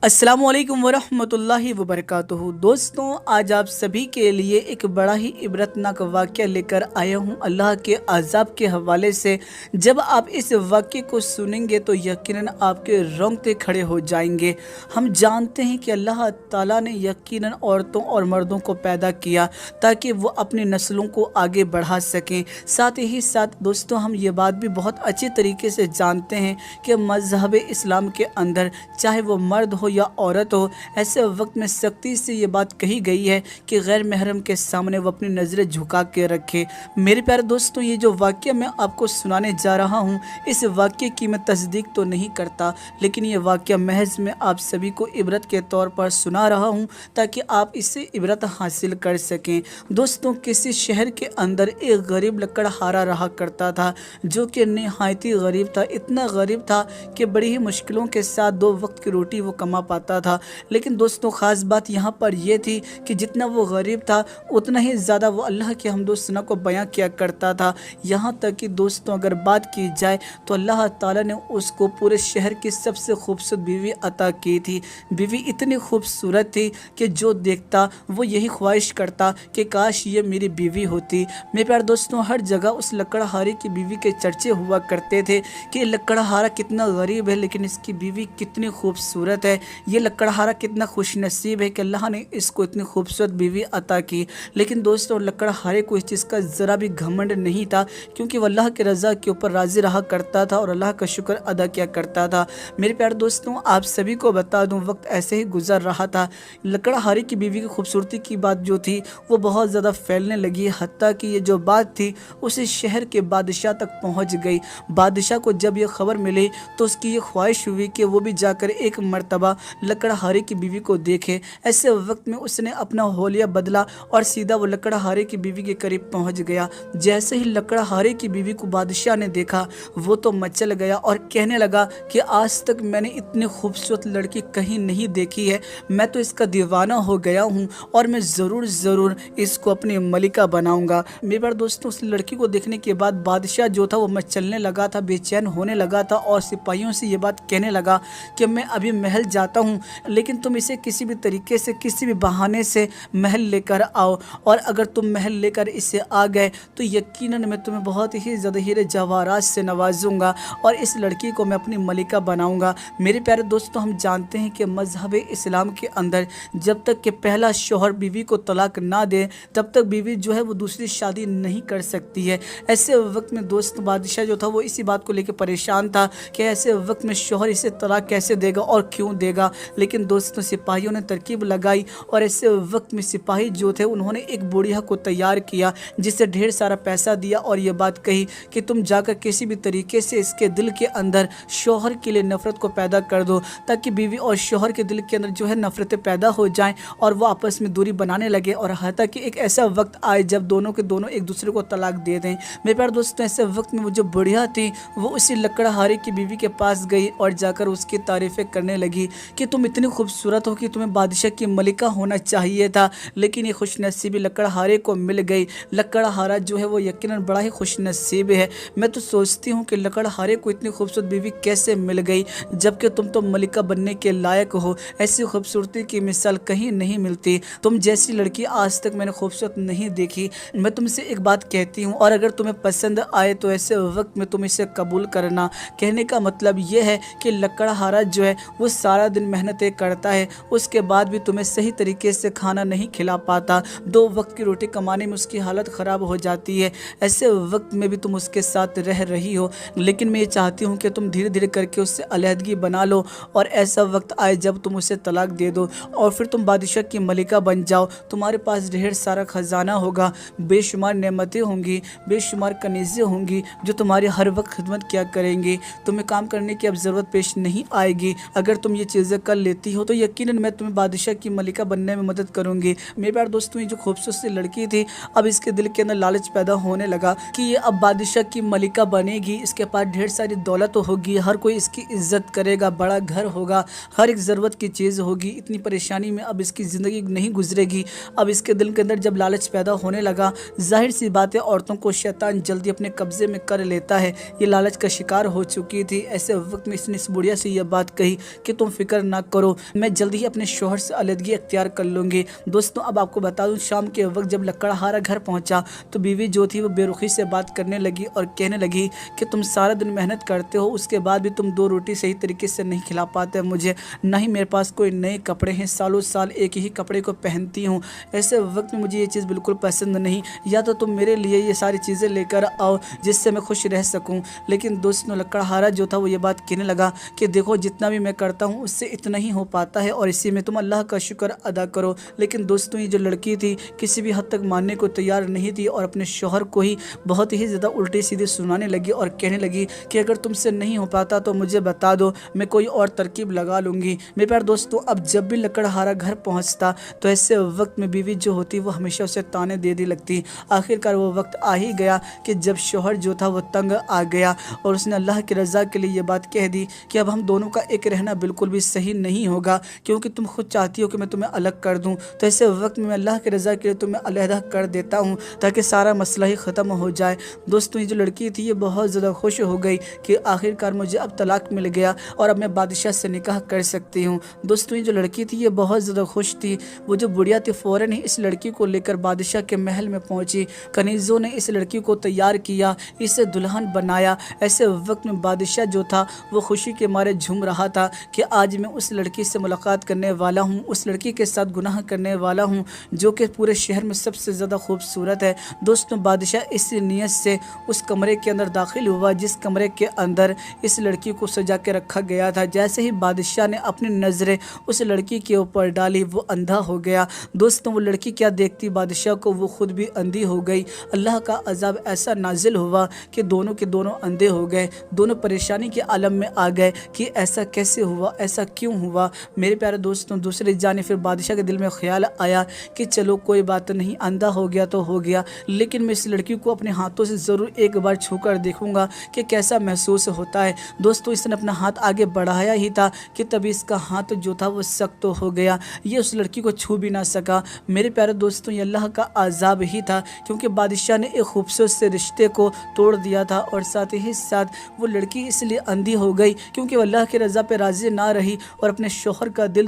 अस्सलामुअलैकुम वरहमतुल्लाहि वबरकातुहू। दोस्तों, आज आप सभी के लिए एक बड़ा ही इबरतनाक वाक़या लेकर आया हूँ अल्लाह के अज़ाब के हवाले से। जब आप इस वाक़ये को सुनेंगे तो यकीनन आपके रोंगटे खड़े हो जाएंगे। हम जानते हैं कि अल्लाह ताला ने यकीनन औरतों और मर्दों को पैदा किया ताकि वो अपनी नस्लों को आगे बढ़ा सकें। साथ ही साथ दोस्तों, हम ये बात भी बहुत अच्छे तरीके से जानते हैं कि मज़हब इस्लाम के अंदर चाहे वो मर्द हो या औरत हो, ऐसे वक्त में सख्ती से ये बात कही गई है कि गैर महरम के सामने वो अपनी नज़रें झुका के रखे। मेरे प्यारे दोस्तों, ये जो वाक़या मैं आपको सुनाने जा रहा हूँ, इस वाक़ये की मैं तस्दीक तो नहीं करता, लेकिन ये वाक़या महज मैं आप सभी को इबरत के तौर पर सुना रहा हूँ ताकि आप इससे इबरत हासिल कर सकें। दोस्तों, किसी शहर के अंदर एक गरीब लकड़हारा रहा करता था जो कि नहायत ही गरीब था। इतना गरीब था कि बड़ी ही मुश्किलों के साथ 2 वक्त की रोटी वो कमा पाता था। लेकिन दोस्तों, ख़ास बात यहाँ पर यह थी कि जितना वो गरीब था उतना ही ज़्यादा वो अल्लाह के हम्दो सना को बयां किया करता था। यहाँ तक कि दोस्तों, अगर बात की जाए तो अल्लाह ताला ने उसको पूरे शहर की सबसे खूबसूरत बीवी अता की थी। बीवी इतनी खूबसूरत थी कि जो देखता वो यही ख्वाहिश करता कि काश ये मेरी बीवी होती। मेरे प्यारे दोस्तों, हर जगह उस लकड़हारे की बीवी के चर्चे हुआ करते थे कि लकड़हारा कितना गरीब है लेकिन इसकी बीवी कितनी खूबसूरत है। ये लकड़हारा कितना खुश नसीब है कि अल्लाह ने इसको इतनी खूबसूरत बीवी अता की। लेकिन दोस्तों, लकड़हारे को इस चीज़ का ज़रा भी घमंड नहीं था क्योंकि वह अल्लाह के रज़ा के ऊपर राज़ी रहा करता था और अल्लाह का शुक्र अदा किया करता था। मेरे प्यारे दोस्तों, आप सभी को बता दूं, वक्त ऐसे ही गुजर रहा था। लकड़हारे की बीवी की खूबसूरती की बात जो थी वो बहुत ज़्यादा फैलने लगी, हत्ता कि ये जो बात थी उसे शहर के बादशाह तक पहुँच गई। बादशाह को जब ये खबर मिली तो उसकी ये ख्वाहिश हुई कि वो भी जाकर एक मर्तबा लकड़हारे की बीवी को देखे। ऐसे वक्त में उसने अपना होलिया बदला और सीधा वो लकड़हारे की बीवी के करीब पहुंच गया। जैसे ही लकड़हारे की बीवी को बादशाह ने देखा वो तो मचल गया और कहने लगा कि आज तक मैंने इतनी खूबसूरत लड़की कहीं नहीं देखी है। मैं तो इसका दीवाना हो गया हूँ और मैं ज़रूर इसको अपनी मलिका बनाऊंगा। मेरे बार दोस्तों, उस लड़की को देखने के बाद बादशाह जो था वो मचलने लगा था, बेचैन होने लगा था और सिपाहियों से ये बात कहने लगा कि मैं अभी महल जाता हूँ, लेकिन तुम इसे किसी भी तरीके से, किसी भी बहाने से महल लेकर आओ, और अगर तुम महल लेकर इसे आ गए तो यकीनन मैं तुम्हें बहुत ही ज़्यादा हीरे जवाहरात से नवाजूंगा और इस लड़की को मैं अपनी मलिका बनाऊंगा। मेरे प्यारे दोस्तों, हम जानते हैं कि मज़हब इस्लाम के अंदर जब तक कि पहला शौहर बीवी को तलाक ना दे तब तक बीवी जो है वो दूसरी शादी नहीं कर सकती है। ऐसे वक्त में दोस्त बादशाह जो था वो इसी बात को लेकर परेशान था कि ऐसे वक्त में शौहर इसे तलाक कैसे देगा और क्यों देगा। लेकिन दोस्तों, सिपाहियों ने तरकीब लगाई और ऐसे वक्त में सिपाही जो थे उन्होंने एक बुढ़िया को तैयार किया जिसे ढेर सारा पैसा दिया और ये बात कही कि तुम जाकर किसी भी तरीके से इसके दिल के अंदर शौहर के लिए नफ़रत को पैदा कर दो ताकि बीवी और शौहर के दिल के अंदर जो है नफ़रतें पैदा हो जाएं और वो आपस में दूरी बनाने लगे और हत्ता कि एक ऐसा वक्त आए जब दोनों के दोनों एक दूसरे को तलाक दे दें। मेरे प्यारे दोस्तों, ऐसे वक्त में वो जो बुढ़िया थी वो उसी लकड़हारे की बीवी के पास गई और जाकर उसकी तारीफ़ें करने लगी कि तुम इतनी खूबसूरत हो कि तुम्हें बादशाह की मलिका होना चाहिए था। लेकिन ये खुशनसीबी लकड़हारे को मिल गई। लकड़हारा जो है वो यकीनन बड़ा ही खुशनसीब है। मैं तो सोचती हूँ कि लकड़हारे को इतनी खूबसूरत बीवी कैसे मिल गई जबकि तुम तो मलिका बनने के लायक हो। ऐसी खूबसूरती की मिसाल कहीं नहीं मिलती। तुम जैसी लड़की आज तक मैंने खूबसूरत नहीं देखी। मैं तुमसे एक बात कहती हूँ और अगर तुम्हें पसंद आए तो ऐसे वक्त में तुम इसे कबूल करना। कहने का मतलब ये है कि लकड़हारा जो है वो सारा दिन मेहनतें करता है, उसके बाद भी तुम्हें सही तरीके से खाना नहीं खिला पाता। 2 वक्त की रोटी कमाने में उसकी हालत ख़राब हो जाती है। ऐसे वक्त में भी तुम उसके साथ रह रही हो। लेकिन मैं ये चाहती हूँ कि तुम धीरे धीरे करके उससे अलहदगी बना लो और ऐसा वक्त आए जब तुम उसे तलाक दे दो और फिर तुम बादशाह की मलिका बन जाओ। तुम्हारे पास ढेर सारा ख़जाना होगा, बेशुमार नेमतें होंगी, बेशुमार कनीज़ें होंगी जो तुम्हारी हर वक्त खिदमत किया करेंगी। तुम्हें काम करने की अब ज़रूरत पेश नहीं आएगी। अगर तुम ये चीज़ें कर लेती हो तो यकीनन मैं तुम्हें बादशाह की मलिका बनने में मदद करूंगी। मेरे प्यारे दोस्तों, ये जो खूबसूरत सी लड़की थी अब इसके दिल के अंदर लालच पैदा होने लगा कि ये अब बादशाह की मलिका बनेगी, इसके पास ढेर सारी दौलत होगी, हर कोई इसकी इज्जत करेगा, बड़ा घर होगा, हर एक ज़रूरत की चीज़ होगी। इतनी परेशानी में अब इसकी ज़िंदगी नहीं गुजरेगी। अब इसके दिल के अंदर जब लालच पैदा होने लगा, जाहिर सी बात है औरतों को शैतान जल्दी अपने कब्जे में कर लेता है। ये लालच का शिकार हो चुकी थी। ऐसे वक्त में इसने इस बुढ़िया से यह बात कही कि तुम फिक्र फिक्र ना करो, मैं जल्दी ही अपने शोहर से अलग इख्तियार कर लूँगी। दोस्तों अब आपको बता दूं, शाम के वक्त जब लकड़हारा घर पहुंचा तो बीवी जो थी वो बेरुखी से बात करने लगी और कहने लगी कि तुम सारा दिन मेहनत करते हो, उसके बाद भी तुम 2 रोटी सही तरीके से नहीं खिला पाते मुझे, ना ही मेरे पास कोई नए कपड़े हैं, सालों साल एक ही कपड़े को पहनती हूँ। ऐसे वक्त में मुझे ये चीज़ बिल्कुल पसंद नहीं, या तो तुम मेरे लिए ये सारी चीज़ें लेकर आओ जिससे मैं खुश रह सकूँ। लेकिन दोस्तों लकड़हारा जो था वो ये बात कहने लगा कि देखो जितना भी मैं करता हूँ उससे इतना ही हो पाता है और इसी में तुम अल्लाह का शुक्र अदा करो। लेकिन दोस्तों ये जो लड़की थी किसी भी हद तक मानने को तैयार नहीं थी और अपने शौहर को ही बहुत ही ज़्यादा उल्टी सीधी सुनाने लगी और कहने लगी कि अगर तुमसे नहीं हो पाता तो मुझे बता दो, मैं कोई और तरकीब लगा लूँगी। मेरे प्यारे दोस्तों अब जब भी लकड़हारा घर पहुँचता तो ऐसे वक्त में बीवी जो होती वो हमेशा उसे ताने दे दी लगती। आखिरकार वो वक्त आ ही गया कि जब शौहर जो था वो तंग आ गया और उसने अल्लाह की रज़ा के लिए ये बात कह दी कि अब हम दोनों का एक रहना बिल्कुल भी सही नहीं होगा, क्योंकि तुम खुद चाहती हो कि मैं तुम्हें अलग कर दूं। तो ऐसे वक्त में मैं अल्लाह की रज़ा के लिए तुम्हें अलहदा कर देता हूं ताकि सारा मसला ही ख़त्म हो जाए। दोस्तों ये जो लड़की थी ये बहुत ज़्यादा खुश हो गई कि आखिरकार मुझे अब तलाक मिल गया और अब मैं बादशाह से निकाह कर सकती हूँ। दोस्तों ये जो लड़की थी ये बहुत ज़्यादा खुश थी। वो जो बुढ़िया थी फ़ौरन ही इस लड़की को लेकर बादशाह के महल में पहुँची। कनीज़ों ने इस लड़की को तैयार किया, इसे दुल्हन बनाया। ऐसे वक्त में बादशाह जो था वो खुशी के मारे झूम रहा था कि आज मैं उस लड़की से मुलाकात करने वाला हूँ, उस लड़की के साथ गुनाह करने वाला हूँ जो कि पूरे शहर में सबसे ज़्यादा खूबसूरत है। दोस्तों बादशाह इस नीयत से उस कमरे के अंदर दाखिल हुआ जिस कमरे के अंदर इस लड़की को सजा के रखा गया था। जैसे ही बादशाह ने अपनी नज़रें उस लड़की के ऊपर डाली वो अंधा हो गया। दोस्तों वो लड़की क्या देखती बादशाह को, वो खुद भी अंधी हो गई। अल्लाह का अज़ाब ऐसा नाजिल हुआ कि दोनों के दोनों अंधे हो गए, दोनों परेशानी के आलम में आ गए कि ऐसा कैसे हुआ, ऐसा क्यों हुआ। मेरे प्यारे दोस्तों दूसरी जानिब फिर बादशाह के दिल में ख्याल आया कि चलो कोई बात नहीं, अंधा हो गया तो हो गया, लेकिन मैं इस लड़की को अपने हाथों से ज़रूर एक बार छू कर देखूंगा कि कैसा महसूस होता है। दोस्तों इसने अपना हाथ आगे बढ़ाया ही था कि तभी इसका हाथ जो था वो सख्त हो गया, ये उस लड़की को छू भी ना सका। मेरे प्यारे दोस्तों ये अल्लाह का अज़ाब ही था, क्योंकि बादशाह ने एक खूबसूरत से रिश्ते को तोड़ दिया था और साथ ही साथ वो लड़की इसलिए अंधी हो गई क्योंकि वो अल्लाह की रज़ा पे राज़ी ना रही और अपने शौहर का दिल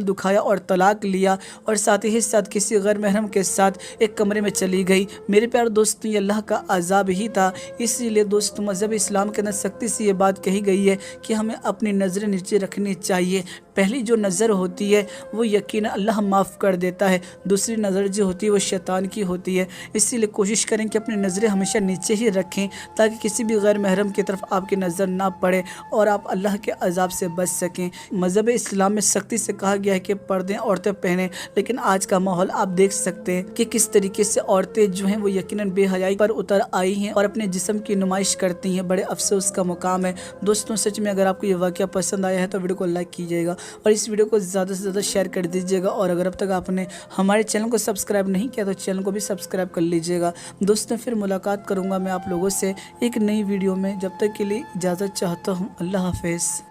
दुखाया और तलाक लिया और साथ ही साथ किसी गैर महरम के साथ एक कमरे में चली गई। मेरे प्यारे दोस्तों ये अल्लाह का अज़ाब ही था। इसीलिए दोस्तों मज़हब इस्लाम के अंदर सख्ती से ये बात कही गई है कि हमें अपनी नज़रें नीचे रखनी चाहिए। पहली जो नज़र होती है वो यकीन अल्लाह माफ़ कर देता है, दूसरी नज़र जो होती है वो शैतान की होती है। इसीलिए कोशिश करें कि अपनी नज़रें हमेशा नीचे ही रखें ताकि किसी भी गैर महरम की तरफ आपकी नज़र ना पड़े और आप अल्लाह के अज़ाब से बच सकें। मज़हब इस्लाम में सख्ती से कहा गया है कि पर्दे औरतें पहने, लेकिन आज का माहौल आप देख सकते हैं कि किस तरीके से औरतें जो हैं वो यकीनन बेहयाई पर उतर आई हैं और अपने जिस्म की नुमाइश करती हैं। बड़े अफसोस का मुकाम है। दोस्तों सच में अगर आपको ये वाक़या पसंद आया है तो वीडियो को लाइक कीजिएगा और इस वीडियो को ज़्यादा से ज़्यादा शेयर कर दीजिएगा और अगर अब तक आपने हमारे चैनल को सब्सक्राइब नहीं किया तो चैनल को भी सब्सक्राइब कर लीजिएगा। दोस्तों फिर मुलाकात करूँगा मैं आप लोगों से एक नई वीडियो में, जब तक के लिए इजाज़त चाहता हूँ। अल्लाह हाफ़िज़।